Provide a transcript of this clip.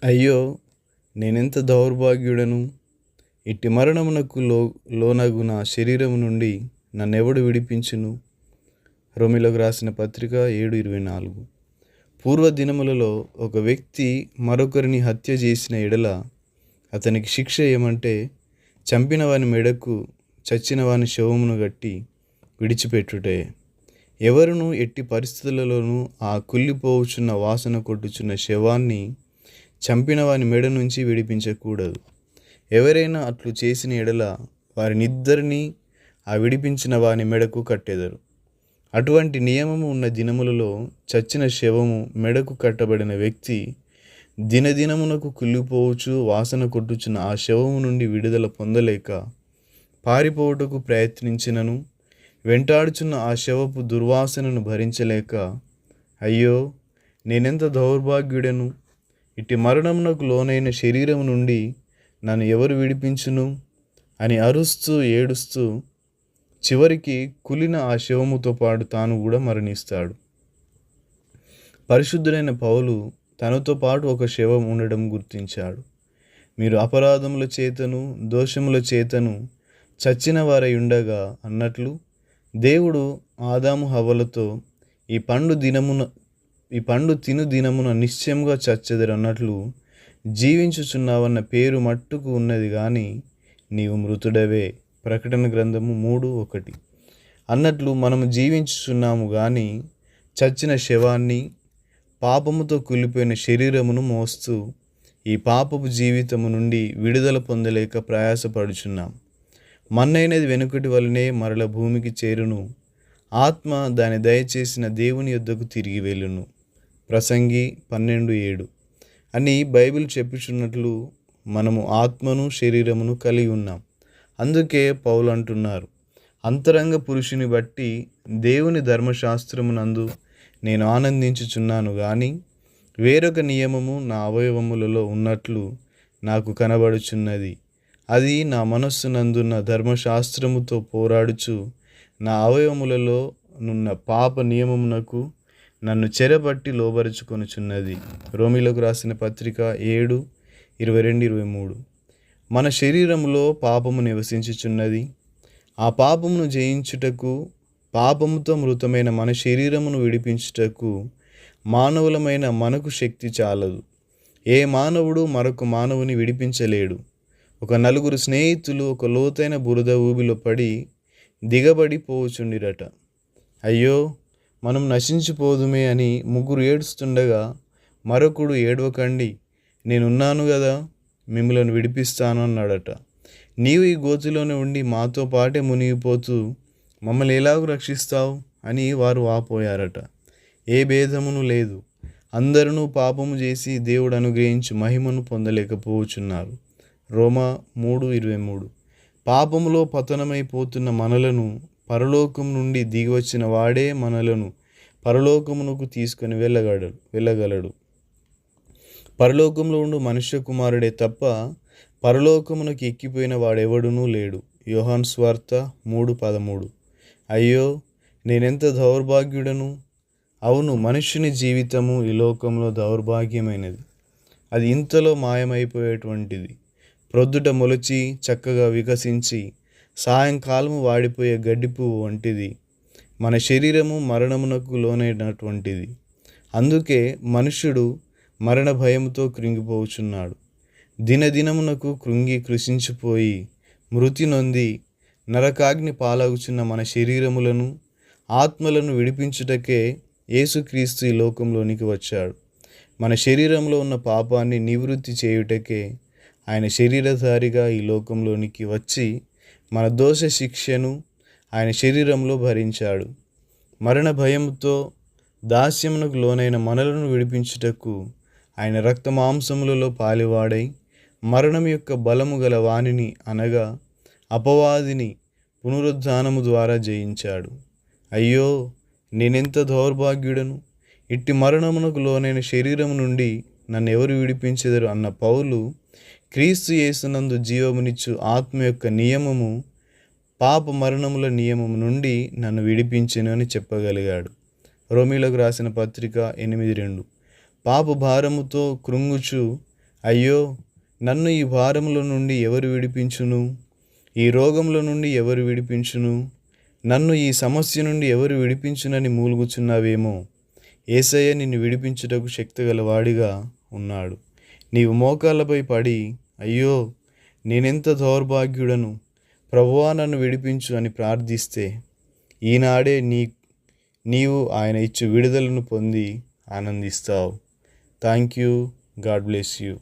అయ్యో! నేనెంత దౌర్భాగ్యుడను! ఇట్టి మరణమునకు లోనగు నా శరీరము నుండి నన్నెవడు విడిపించును? రోమీయులకు రాసిన పత్రిక 7:24. పూర్వదినములలో ఒక వ్యక్తి మరొకరిని హత్య చేసిన ఎడల అతనికి శిక్ష ఏమంటే చంపిన వాని మెడకు చచ్చిన వాని శవమును గట్టి విడిచిపెట్టుటే. ఎవరును ఎట్టి పరిస్థితులలోనూ ఆ కుళ్ళిపోవుచున్న వాసన కొట్టుచున్న శవాన్ని చంపిన వాని మెడ నుంచి విడిపించకూడదు. ఎవరైనా అట్లు చేసిన ఎడల వారినిద్దరినీ ఆ విడిపించిన వాని మెడకు కట్టెదరు. అటువంటి నియమము ఉన్న దినములలో చచ్చిన శవము మెడకు కట్టబడిన వ్యక్తి దినదినమునకు కుళ్ళిపోవచ్చు వాసన కొట్టుచున్న ఆ శవము నుండి విడుదల పొందలేక పారిపోవుటకు ప్రయత్నించినను వెంటాడుచున్న ఆ శవపు దుర్వాసనను భరించలేక, అయ్యో! నేనెంత దౌర్భాగ్యుడను! ఇట్టి మరణమునకు లోనైన శరీరము నుండి నన్ను ఎవరు విడిపించును అని అరుస్తూ ఏడుస్తూ చివరికి కులిన ఆ శవముతో పాటు తాను కూడా మరణిస్తాడు. పరిశుద్ధుడైన పౌలు తనతో పాటు ఒక శవం ఉండడం గుర్తించాడు. మీరు అపరాధముల చేతను దోషముల చేతను చచ్చిన వారై ఉండగా అన్నట్లు దేవుడు ఆదాము హవ్వలతో ఈ పండు తిను దినమున నిశ్చయముగా చచ్చెదరు అన్నట్లు జీవించుచున్నావన్న పేరు మట్టుకు ఉన్నది కానీ నీవు మృతుడవే. ప్రకటన గ్రంథము 3:1 అన్నట్లు మనము జీవించుచున్నాము కానీ చచ్చిన శవాన్ని పాపముతో కూలిపోయిన శరీరమును మోస్తూ ఈ పాపపు జీవితము నుండి విడుదల పొందలేక ప్రయాసపడుచున్నాం. మన్నైనది వెనుకటి వలనే మరల భూమికి చేరును, ఆత్మ దాని దయచేసిన దేవుని యొద్దకు తిరిగి వెళ్ళును. ప్రసంగి 12:7 అని బైబిల్ చెప్పుచున్నట్లు మనము ఆత్మను శరీరమును కలిగి ఉన్నాం. అందుకే పౌలు అంటున్నారు, అంతరంగ పురుషుని బట్టి దేవుని ధర్మశాస్త్రమునందు నేను ఆనందించుచున్నాను కానీ వేరొక నియమము నా అవయవములలో ఉన్నట్లు నాకు కనబడుచున్నది. అది నా మనస్సునందున్న ధర్మశాస్త్రముతో పోరాడుచు నా అవయవములలో నున్న పాప నియమమునకు నన్ను చెరపట్టి లోబరుచుకొనుచున్నది. రోమీయులకు రాసిన పత్రిక 7:22-23. మన శరీరములో పాపము నివసించుచున్నది. ఆ పాపమును జయించుటకు పాపముతో మృతమైన మన శరీరమును విడిపించుటకు మానవులమైన మనకు శక్తి చాలదు. ఏ మానవుడు మరొక మానవుని విడిపించలేడు. ఒక నలుగురు స్నేహితులు ఒక లోతైన బురద ఊబిలో పడి దిగబడి పోవుచుండిరట. అయ్యో! మనం నశించిపోదుమే అని ముగ్గురు ఏడుస్తుండగా మరొకడు, ఏడవకండి, నేనున్నాను కదా, మిమ్మల్ని విడిపిస్తాను అన్నాడట. నీవు ఈ గోతిలోనే ఉండి మాతో పాటే మునిగిపోతూ మమ్మల్ని ఎలాగూ రక్షిస్తావు అని వారు వాపోయారట. ఏ భేదమును లేదు. అందరూ పాపము చేసి దేవుడు అనుగ్రహించి మహిమను పొందలేకపోవచ్చున్నారు. రోమా 3:23. పాపములో పతనమైపోతున్న మనలను పరలోకం నుండి దిగివచ్చిన వాడే మనలను పరలోకమునకు తీసుకొని వెళ్ళగలడు. పరలోకంలో ఉండు మనుష్య కుమారుడే తప్ప పరలోకమునకు ఎక్కిపోయిన వాడెవడునూ లేడు. యోహాను సువార్త 3:13. అయ్యో! నేనెంత దౌర్భాగ్యుడను! అవును, మనుష్యుని జీవితము ఈ లోకంలో దౌర్భాగ్యమైనది. అది ఇంతలో మాయమైపోయేటువంటిది. ప్రొద్దుట మొలచి చక్కగా వికసించి సాయంకాలము వాడిపోయే గడ్డి పువ్వు వంటిది. మన శరీరము మరణమునకు లోనైనటువంటిది. అందుకే మనుష్యుడు మరణ భయముతో కృంగిపోచున్నాడు. దినదినమునకు కృషించిపోయి మృతి నొంది నరకాగ్ని పాలగుచున్న మన శరీరములను ఆత్మలను విడిపించుటకే యేసుక్రీస్తు ఈ లోకంలోనికి వచ్చాడు. మన శరీరంలో ఉన్న పాపాన్ని నివృత్తి చేయుటకే ఆయన శరీరధారిగా ఈ లోకంలోనికి వచ్చి మన దోష శిక్షను ఆయన శరీరంలో భరించాడు. మరణ భయముతో దాస్యమునకు లోనైన మనలను విడిపించుటకు ఆయన రక్త మాంసములలో పాలివాడై మరణం యొక్క బలము గల వానిని అనగా అపవాదిని పునరుద్ధానము ద్వారా జయించాడు. అయ్యో! నేనెంత దౌర్భాగ్యుడను! ఇట్టి మరణమునకు లోనైన శరీరము నుండి నన్ను ఎవరు విడిపించెదరు అన్న పౌలు క్రీస్తు యేసునందు జీవమునిచ్చు ఆత్మ యొక్క నియమము పాప మరణముల నియమము నుండి నన్ను విడిపించెను అని చెప్పగలిగాడు. రోమీయులకు రాసిన పత్రిక 8:2. పాప భారముతో కృంగుచు అయ్యో, నన్ను ఈ భారముల నుండి ఎవరు విడిపించును? ఈ రోగముల నుండి ఎవరు విడిపించును? నన్ను ఈ సమస్య నుండి ఎవరు విడిపించునని మూలుగుచున్నావేమో. యేసయ్య నిన్ను విడిపించుటకు శక్తిగలవాడిగా ఉన్నాడు. నీవు మోకాళ్ళపై పడి, అయ్యో నేనెంత దౌర్భాగ్యుడను, ప్రభువా నన్ను విడిపించు అని ప్రార్థిస్తే ఈనాడే నీవు ఆయన ఇచ్చు విడుదలను పొంది ఆనందిస్తావు. Thank you. God bless you.